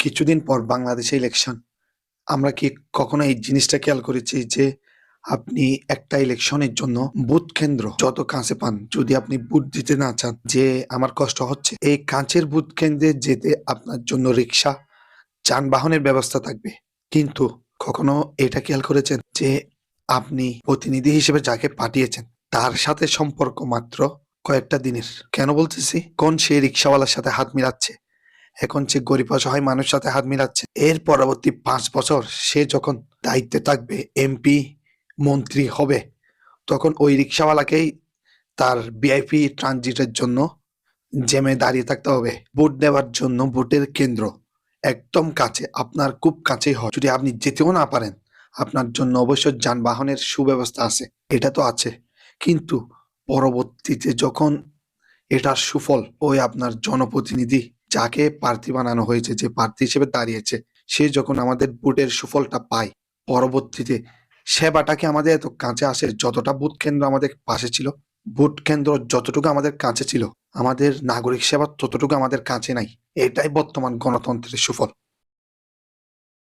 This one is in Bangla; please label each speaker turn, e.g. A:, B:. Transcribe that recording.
A: কিছুদিন পর বাংলাদেশে ইলেকশন। আমরা কি কখনো এই জিনিসটা খেয়াল করেছি যে আপনি একটা ইলেকশনের জন্য বুথ কেন্দ্র যত কাছে পান, যদি আপনি বুথ দিতে না চান যে আমার কষ্ট হচ্ছে, এই কাছের বুথ কেন্দ্রে যেতে আপনার জন্য রিক্সা, যানবাহনের ব্যবস্থা থাকবে। কিন্তু কখনো এটা খেয়াল করেছেন যে আপনি প্রতিনিধি হিসেবে যাকে পাঠিয়েছেন তার সাথে সম্পর্ক মাত্র কয়েকটা দিনের। কেন বলতেছি? কোন সে রিক্সাওয়ালার সাথে হাত মিলাচ্ছে, এখন সে গরিব অসহায় মানুষের সাথে হাত মিলাচ্ছে। এর পরবর্তী 5 বছর সে যখন দায়িত্বে থাকবে, এমপি মন্ত্রী হবে, তখন ওই রিক্সাওয়ালাকেই তার ভিআইপি ট্রানজিটের জন্য জ্যামে দাঁড়িয়ে থাকতে হবে। ভোট দেওয়ার জন্য ভোটের কেন্দ্র একদম কাছে, আপনার খুব কাছেই হয়। যদি আপনি যেতেও না পারেন, আপনার জন্য অবশ্য যানবাহনের সুব্যবস্থা আছে, এটা তো আছে। কিন্তু পরবর্তীতে যখন এটার সুফল ওই আপনার জনপ্রতিনিধি যাকে প্রার্থী বানানো হয়েছে, যে প্রার্থী হিসেবে দাঁড়িয়েছে, সে যখন আমাদের ভোটের সুফলটা পায়, পরবর্তীতে সেবাটাকে আমাদের এত কাছে আসে যতটা ভোট কেন্দ্র আমাদের পাশে ছিল। ভোট কেন্দ্র যতটুকু আমাদের কাছে ছিল, আমাদের নাগরিক সেবা ততটুকু আমাদের কাছে নাই। এটাই বর্তমান গণতন্ত্রের সুফল।